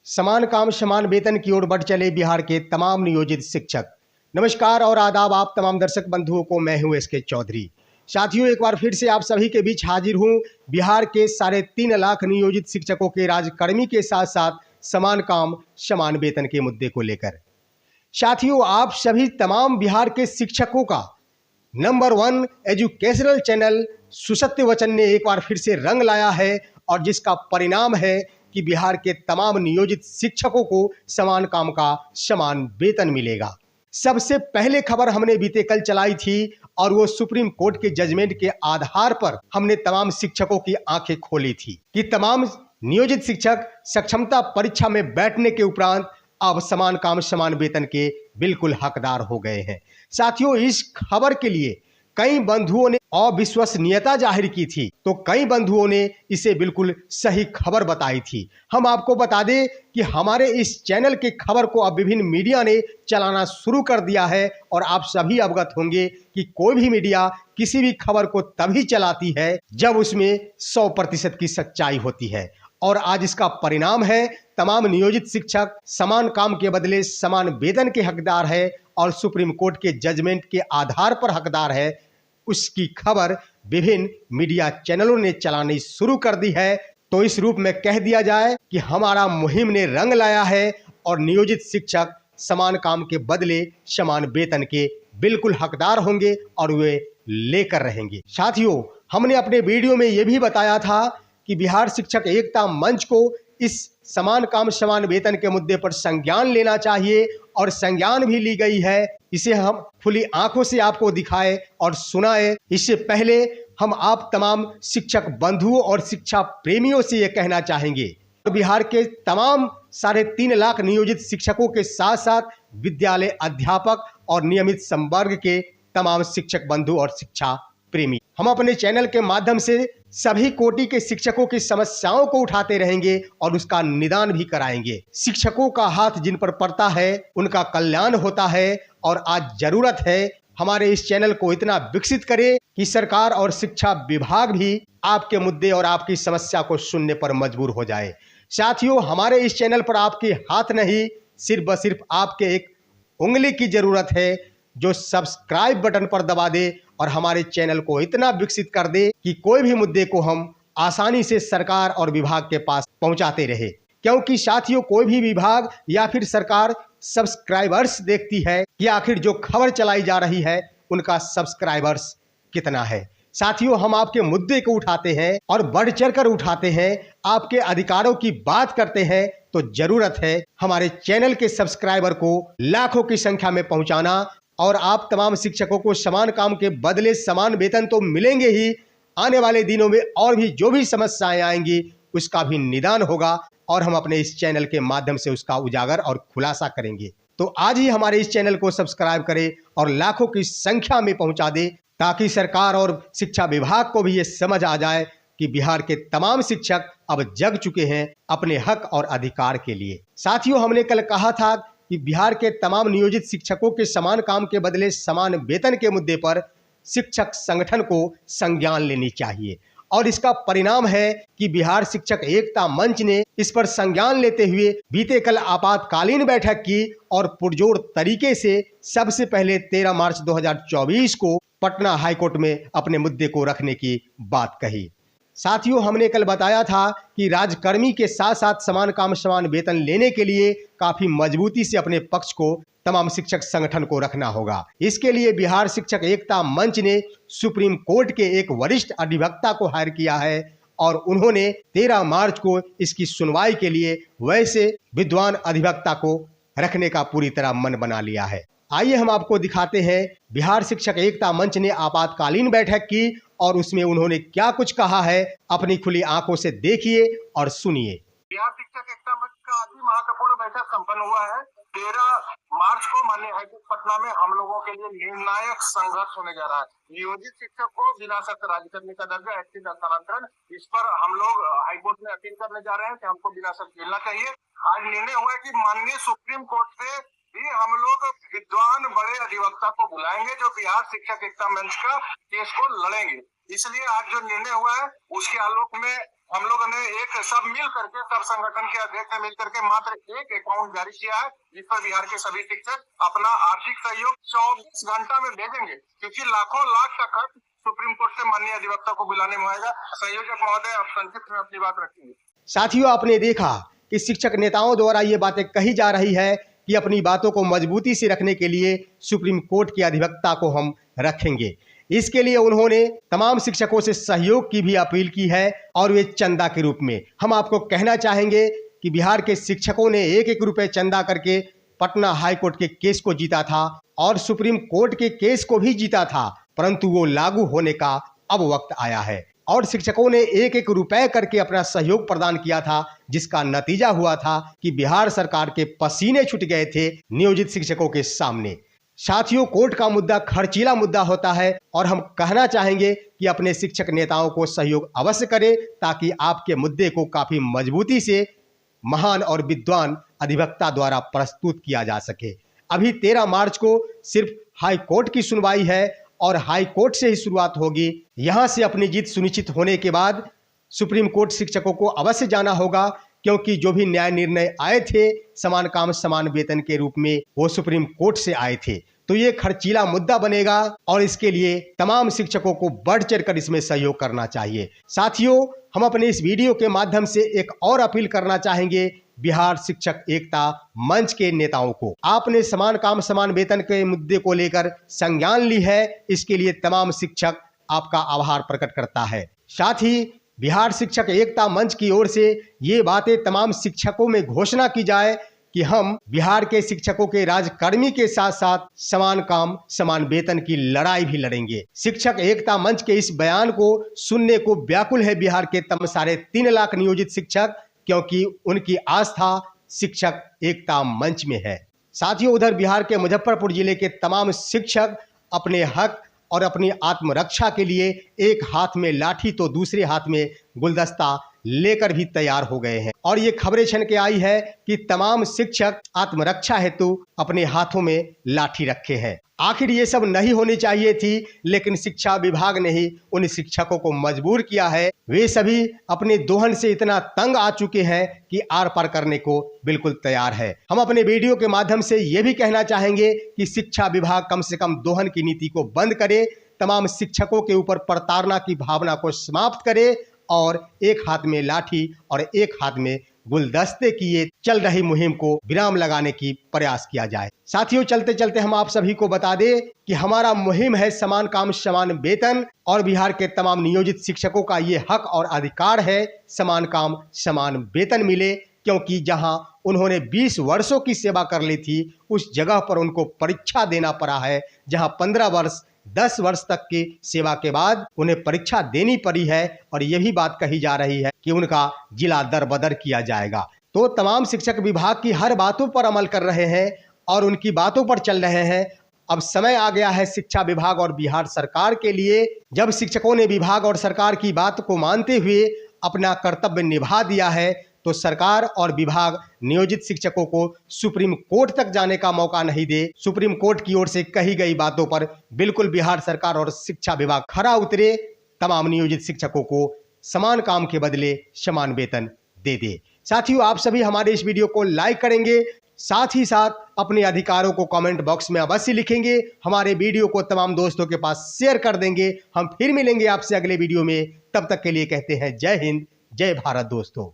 समान काम समान वेतन की ओर बढ़ चले बिहार के तमाम नियोजित शिक्षक। नमस्कार और आदाब आप तमाम दर्शक बंधुओं को। मैं हूं एसके चौधरी। साथियों, एक बार फिर से आप सभी के बीच हाजिर हूं बिहार के 3.5 लाख नियोजित शिक्षकों के राजकर्मी के साथ साथ समान काम समान वेतन के मुद्दे को लेकर। साथियों, आप सभी तमाम बिहार के शिक्षकों का नंबर 1 एजुकेशनल चैनल सुसत्य वचन ने एक बार फिर से रंग लाया है और जिसका परिणाम है कि बिहार के तमाम नियोजित शिक्षकों को समान काम का समान वेतन मिलेगा। सबसे पहले खबर हमने बीते कल चलाई थी और वो सुप्रीम कोर्ट के जजमेंट के आधार पर हमने तमाम शिक्षकों की आंखें खोली थी कि तमाम नियोजित शिक्षक सक्षमता परीक्षा में बैठने के उपरांत अब समान काम समान वेतन के बिल्कुल हकदार हो गए हैं। साथियों, इस खबर के लिए कई बंधुओं ने अविश्वसनीयता जाहिर की थी तो कई बंधुओं ने इसे बिल्कुल सही खबर बताई थी। हम आपको बता दें कि हमारे इस चैनल के खबर को अब विभिन्न मीडिया ने चलाना शुरू कर दिया है और आप सभी अवगत होंगे कि कोई भी मीडिया किसी भी खबर को तभी चलाती है जब उसमें 100% की सच्चाई होती है। और आज इसका परिणाम है तमाम नियोजित शिक्षक समान काम के बदले समान वेतन के हकदार है और सुप्रीम कोर्ट के जजमेंट के आधार पर हकदार है। उसकी खबर विभिन्न मीडिया चैनलों ने चलानी शुरू कर दी है। तो इस रूप में कह दिया जाए कि हमारा मुहिम ने रंग लाया है और नियोजित शिक्षक समान काम के बदले समान वेतन के बिल्कुल हकदार होंगे और वे लेकर रहेंगे। साथियों, हमने अपने वीडियो में यह भी बताया था कि बिहार शिक्षक एकता मंच को इस समान काम समान वेतन के मुद्दे पर संज्ञान लेना चाहिए और संज्ञान भी ली गई है। इसे हम खुली आंखों से आपको दिखाए और सुनाए। इससे पहले हम आप तमाम शिक्षक बंधुओं और शिक्षा प्रेमियों से यह कहना चाहेंगे, बिहार के तमाम 3.5 लाख नियोजित शिक्षकों के साथ साथ विद्यालय अध्यापक और नियमित संवर्ग के तमाम शिक्षक बंधु और शिक्षा प्रेमी, हम अपने चैनल के माध्यम से सभी कोटि के शिक्षकों की समस्याओं को उठाते रहेंगे और उसका निदान भी कराएंगे। शिक्षकों का हाथ जिन पर पड़ता है उनका कल्याण होता है और आज जरूरत है हमारे इस चैनल को इतना विकसित करें कि सरकार और शिक्षा विभाग भी आपके मुद्दे और आपकी समस्या को सुनने पर मजबूर हो जाए। साथियों, हमारे इस चैनल पर आपके हाथ नहीं, सिर्फ व सिर्फ आपके एक उंगली की जरूरत है जो सब्सक्राइब बटन पर दबा दे और हमारे चैनल को इतना विकसित कर दे कि कोई भी मुद्दे को हम आसानी से सरकार और विभाग के पास पहुंचाते रहे। क्योंकि साथियों, कोई भी विभाग या फिर सरकार सब्सक्राइबर्स देखती है कि आखिर जो खबर चलाई जा रही है उनका सब्सक्राइबर्स कितना है। साथियों, हम आपके मुद्दे को उठाते हैं और बढ़ चढ़कर उठाते हैं, आपके अधिकारों की बात करते हैं। तो जरूरत है हमारे चैनल के सब्सक्राइबर को लाखों की संख्या में पहुंचाना और आप तमाम शिक्षकों को समान काम के बदले समान वेतन तो मिलेंगे ही, आने वाले दिनों में और भी जो भी समस्याएं आएंगी उसका भी निदान होगा और हम अपने इस चैनल के माध्यम से उसका उजागर और खुलासा करेंगे। तो आज ही हमारे इस चैनल को सब्सक्राइब करें और लाखों की संख्या में पहुंचा दे ताकि सरकार और शिक्षा विभाग को भी ये समझ आ जाए कि बिहार के तमाम शिक्षक अब जग चुके हैं अपने हक और अधिकार के लिए। साथियों, हमने कल कहा था कि बिहार के तमाम नियोजित शिक्षकों के समान काम के बदले समान वेतन के मुद्दे पर शिक्षक संगठन को संज्ञान लेनी चाहिए और इसका परिणाम है कि बिहार शिक्षक एकता मंच ने इस पर संज्ञान लेते हुए बीते कल आपातकालीन बैठक की और पुरजोर तरीके से सबसे पहले 13 मार्च 2024 को पटना हाईकोर्ट में अपने मुद्दे को रखने की बात कही। साथियों, हमने कल बताया था कि राजकर्मी के साथ साथ समान काम समान वेतन लेने के लिए काफी मजबूती से अपने पक्ष को तमाम शिक्षक संगठन को रखना होगा। इसके लिए बिहार शिक्षक एकता मंच ने सुप्रीम कोर्ट के एक वरिष्ठ अधिवक्ता को हायर किया है और उन्होंने 13 मार्च को इसकी सुनवाई के लिए वैसे विद्वान अधिवक्ता को रखने का पूरी तरह मन बना लिया है। आइए हम आपको दिखाते हैं बिहार शिक्षक एकता मंच ने आपातकालीन बैठक की और उसमें उन्होंने क्या कुछ कहा है। अपनी खुली आंखों से देखिए और सुनिए। बिहार शिक्षक एकता मंच का अति महत्वपूर्ण बैठक संपन्न हुआ है। 13 मार्च को माननीय हाईकोर्ट पटना में हम लोगों के लिए निर्णायक संघर्ष होने जा रहा है। नियोजित शिक्षक को बिना शर्त राज्यकर्मी का दर्जा एक्टिव स्थानांतरण, इस पर हम लोग हाईकोर्ट में अपील करने जा रहे हैं कि हमको बिना शर्त मिलना चाहिए। आज निर्णय हुआ है कि माननीय सुप्रीम कोर्ट से भी हम लोग विद्वान बड़े अधिवक्ता को बुलाएंगे जो बिहार शिक्षक एकता मंच का केस को लड़ेंगे। इसलिए आज जो निर्णय हुआ है उसके आलोक में हम लोगों ने सब मिल करके, सब संगठन के अध्यक्ष मिल करके मात्र एक अकाउंट जारी किया है, जिस पर बिहार के सभी शिक्षक अपना आर्थिक सहयोग 24 घंटा में भेजेंगे, क्योंकि लाखों लाख का खर्च सुप्रीम कोर्ट से माननीय अधिवक्ता को बुलाने में आएगा। संयोजक महोदय, आप संक्षिप्त में अपनी बात रखेंगे। साथियों, आपने देखा कि शिक्षक नेताओं द्वारा ये बातें कही जा रही है कि अपनी बातों को मजबूती से रखने के लिए सुप्रीम कोर्ट के अधिवक्ता को हम रखेंगे। इसके लिए उन्होंने तमाम शिक्षकों से सहयोग की भी अपील की है और वे चंदा के रूप में। हम आपको कहना चाहेंगे कि बिहार के शिक्षकों ने 1-1 रुपए चंदा करके पटना हाई कोर्ट के केस को जीता था और सुप्रीम कोर्ट के केस को भी जीता था, परंतु वो लागू होने का अब वक्त आया है और शिक्षकों ने 1-1 रुपए करके अपना सहयोग प्रदान किया था, जिसका नतीजा हुआ था कि बिहार सरकार के पसीने छूट गए थे नियोजित शिक्षकों के सामने। साथियों, कोर्ट का मुद्दा खर्चीला मुद्दा होता है और हम कहना चाहेंगे कि अपने शिक्षक नेताओं को सहयोग अवश्य करें ताकि आपके मुद्दे को काफी मजबूती से महान और विद्वान अधिवक्ता द्वारा प्रस्तुत किया जा सके। अभी 13 मार्च को सिर्फ हाई कोर्ट की सुनवाई है और हाई कोर्ट से ही शुरुआत होगी। यहां से अपनी जीत सुनिश्चित होने के बाद सुप्रीम कोर्ट शिक्षकों को अवश्य जाना होगा, क्योंकि जो भी न्याय निर्णय आए थे समान काम समान वेतन के रूप में, वो सुप्रीम कोर्ट से आए थे। तो ये खर्चीला मुद्दा बनेगा और इसके लिए तमाम शिक्षकों को बढ़ चढ़कर इसमें सहयोग करना चाहिए। साथियों, हम अपने इस वीडियो के माध्यम से एक और अपील करना चाहेंगे बिहार शिक्षक एकता मंच के नेताओं को। आपने समान काम समान वेतन के मुद्दे को लेकर संज्ञान ली है, इसके लिए तमाम शिक्षक आपका आभार प्रकट करता है। साथ ही बिहार शिक्षक एकता मंच की ओर से ये बातें तमाम शिक्षकों में घोषणा की जाए कि हम बिहार के शिक्षकों के राजकर्मी के साथ साथ समान काम समान वेतन की लड़ाई भी लड़ेंगे। शिक्षक एकता मंच के इस बयान को सुनने को व्याकुल है बिहार के तमाम 3.5 लाख नियोजित शिक्षक, क्योंकि उनकी आस्था शिक्षक एकता मंच में है। साथियों, उधर बिहार के मुजफ्फरपुर जिले के तमाम शिक्षक अपने हक और अपनी आत्मरक्षा के लिए एक हाथ में लाठी तो दूसरे हाथ में गुलदस्ता लेकर भी तैयार हो गए हैं और ये खबरें छन के आई है कि तमाम शिक्षक आत्मरक्षा हेतु अपने हाथों में लाठी रखे हैं। आखिर ये सब नहीं होनी चाहिए थी, लेकिन शिक्षा विभाग ने ही उन शिक्षकों को मजबूर किया है। वे सभी अपने दोहन से इतना तंग आ चुके हैं कि आर पार करने को बिल्कुल तैयार है। हम अपने वीडियो के माध्यम से ये भी कहना चाहेंगे कि शिक्षा विभाग कम से कम दोहन की नीति को बंद करे, तमाम शिक्षकों के ऊपर प्रताड़ना की भावना को समाप्त करे और एक हाथ में लाठी और एक हाथ में गुलदस्ते की ये चल रही मुहिम को विराम लगाने की प्रयास किया जाए। साथियों, चलते चलते हम आप सभी को बता दें कि हमारा मुहिम है समान काम समान वेतन और बिहार के तमाम नियोजित शिक्षकों का ये हक और अधिकार है समान काम समान वेतन मिले, क्योंकि जहां उन्होंने 20 वर्षों की सेवा कर ली थी उस जगह पर उनको परीक्षा देना पड़ा है, जहां 15 वर्ष 10 वर्ष तक की सेवा के बाद उन्हें परीक्षा देनी पड़ी है और यह भी बात कही जा रही है कि उनका जिला दरबदर किया जाएगा। तो तमाम शिक्षक विभाग की हर बातों पर अमल कर रहे हैं और उनकी बातों पर चल रहे हैं। अब समय आ गया है शिक्षा विभाग और बिहार सरकार के लिए, जब शिक्षकों ने विभाग और सरकार की बात को मानते हुए अपना कर्तव्य निभा दिया है, तो सरकार और विभाग नियोजित शिक्षकों को सुप्रीम कोर्ट तक जाने का मौका नहीं दे। सुप्रीम कोर्ट की ओर से कही गई बातों पर बिल्कुल बिहार सरकार और शिक्षा विभाग खरा उतरे, तमाम नियोजित शिक्षकों को समान काम के बदले समान वेतन दे दे। साथियों, आप सभी हमारे इस वीडियो को लाइक करेंगे, साथ ही साथ अपने अधिकारों को कमेंट बॉक्स में अवश्य लिखेंगे, हमारे वीडियो को तमाम दोस्तों के पास शेयर कर देंगे। हम फिर मिलेंगे आपसे अगले वीडियो में, तब तक के लिए कहते हैं जय हिंद जय भारत दोस्तों।